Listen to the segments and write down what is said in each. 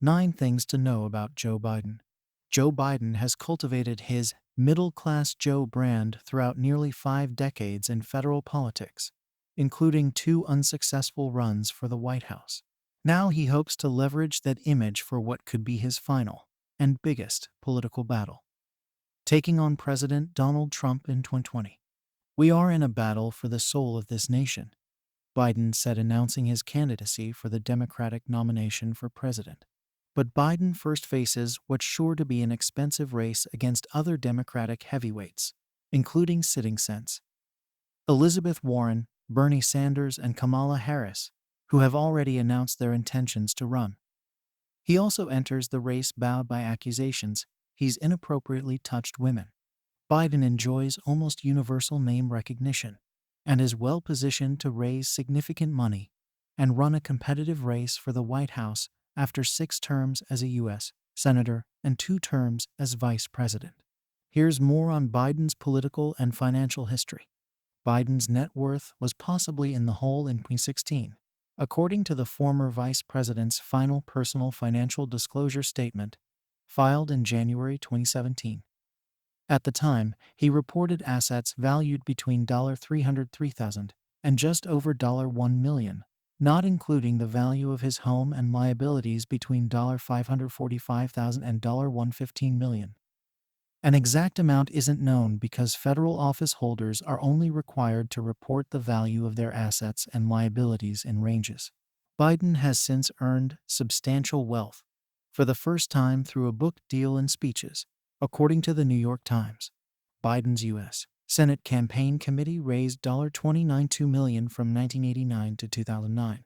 9 Things to Know About Joe Biden. Joe Biden has cultivated his middle-class Joe brand throughout nearly 5 decades in federal politics, including 2 unsuccessful runs for the White House. Now he hopes to leverage that image for what could be his final and biggest political battle, taking on President Donald Trump in 2020. "We are in a battle for the soul of this nation," Biden said, announcing his candidacy for the Democratic nomination for president. But Biden first faces what's sure to be an expensive race against other Democratic heavyweights, including sitting Sens. Elizabeth Warren, Bernie Sanders, and Kamala Harris, who have already announced their intentions to run. He also enters the race bowed by accusations he's inappropriately touched women. Biden enjoys almost universal name recognition and is well positioned to raise significant money and run a competitive race for the White House after 6 terms as a U.S. Senator and 2 terms as Vice President. Here's more on Biden's political and financial history. Biden's net worth was possibly in the hole in 2016, according to the former vice president's final personal financial disclosure statement, filed in January 2017. At the time, he reported assets valued between $303,000 and just over $1 million, not including the value of his home and liabilities between $545,000 and $115 million. An exact amount isn't known because federal office holders are only required to report the value of their assets and liabilities in ranges. Biden has since earned substantial wealth, for the first time through a book deal and speeches, according to the New York Times. Biden's U.S. Senate Campaign Committee raised $292 million from 1989 to 2009,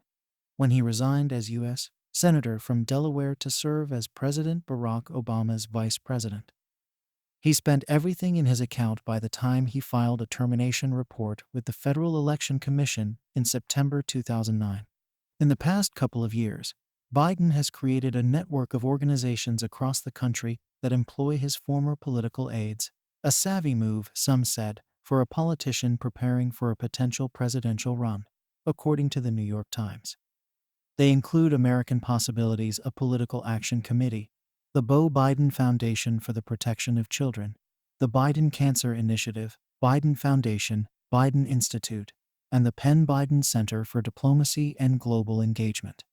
when he resigned as U.S. Senator from Delaware to serve as President Barack Obama's vice president. He spent everything in his account by the time he filed a termination report with the Federal Election Commission in September 2009. In the past couple of years, Biden has created a network of organizations across the country that employ his former political aides, a savvy move, some said, for a politician preparing for a potential presidential run, according to the New York Times. They include American Possibilities, a political action committee, the Beau Biden Foundation for the Protection of Children, the Biden Cancer Initiative, Biden Foundation, Biden Institute, and the Penn Biden Center for Diplomacy and Global Engagement.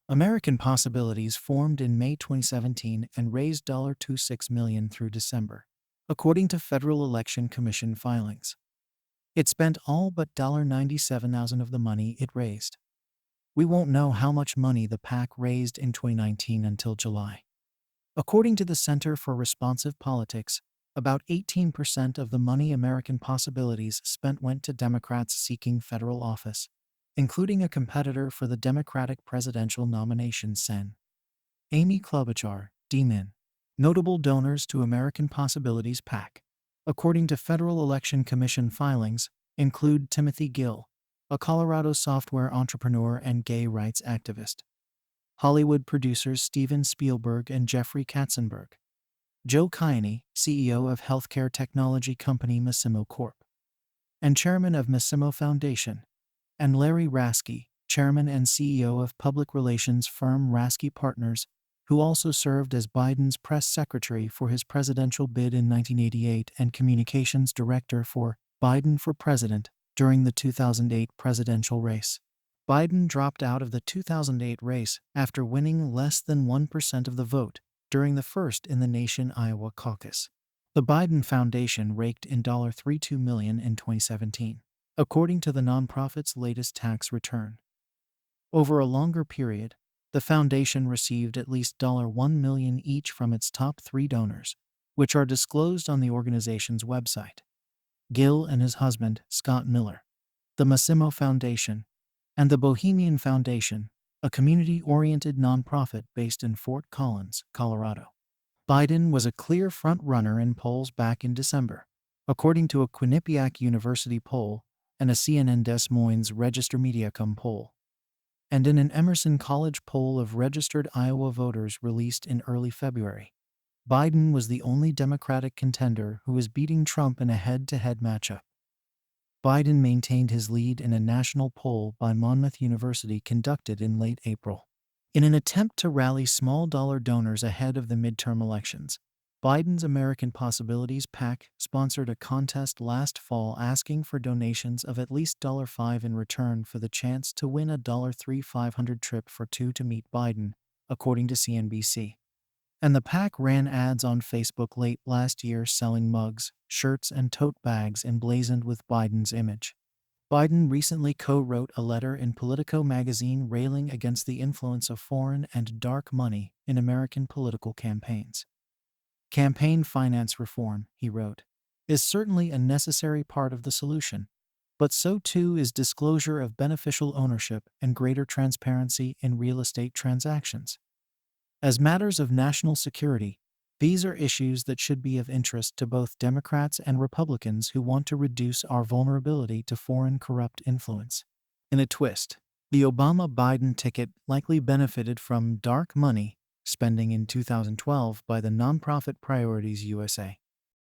American Possibilities formed in May 2017 and raised $26 million through December, according to Federal Election Commission filings. It spent all but $97,000 of the money it raised. We won't know how much money the PAC raised in 2019 until July. According to the Center for Responsive Politics, about 18% of the money American Possibilities spent went to Democrats seeking federal office, including a competitor for the Democratic presidential nomination, Sen. Amy Klobuchar, D-Min. Notable donors to American Possibilities PAC, according to Federal Election Commission filings, include Timothy Gill, a Colorado software entrepreneur and gay rights activist; Hollywood producers Steven Spielberg and Jeffrey Katzenberg; Joe Kiani, CEO of healthcare technology company Massimo Corp. and chairman of Massimo Foundation; and Larry Raske, chairman and CEO of public relations firm Raske Partners, who also served as Biden's press secretary for his presidential bid in 1988 and communications director for Biden for President during the 2008 presidential race. Biden dropped out of the 2008 race after winning less than 1% of the vote during the first-in-the-nation Iowa caucus. The Biden Foundation raked in $32 million in 2017, according to the nonprofit's latest tax return. Over a longer period, the foundation received at least $1 million each from its top 3 donors, which are disclosed on the organization's website: Gill and his husband, Scott Miller, the Massimo Foundation, and the Bohemian Foundation, a community-oriented nonprofit based in Fort Collins, Colorado. Biden was a clear front-runner in polls back in December, according to a Quinnipiac University poll and a CNN Des Moines Register-Mediacom poll, and in an Emerson College poll of registered Iowa voters released in early February. Biden was the only Democratic contender who was beating Trump in a head-to-head matchup. Biden maintained his lead in a national poll by Monmouth University conducted in late April. In an attempt to rally small-dollar donors ahead of the midterm elections, Biden's American Possibilities PAC sponsored a contest last fall asking for donations of at least $5 in return for the chance to win a $3,500 trip for two to meet Biden, according to CNBC. And the PAC ran ads on Facebook late last year selling mugs, shirts, and tote bags emblazoned with Biden's image. Biden recently co-wrote a letter in Politico magazine railing against the influence of foreign and dark money in American political campaigns. Campaign finance reform, he wrote, is certainly a necessary part of the solution, but so too is disclosure of beneficial ownership and greater transparency in real estate transactions. As matters of national security, these are issues that should be of interest to both Democrats and Republicans who want to reduce our vulnerability to foreign corrupt influence. In a twist, the Obama-Biden ticket likely benefited from dark money spending in 2012 by the nonprofit Priorities USA.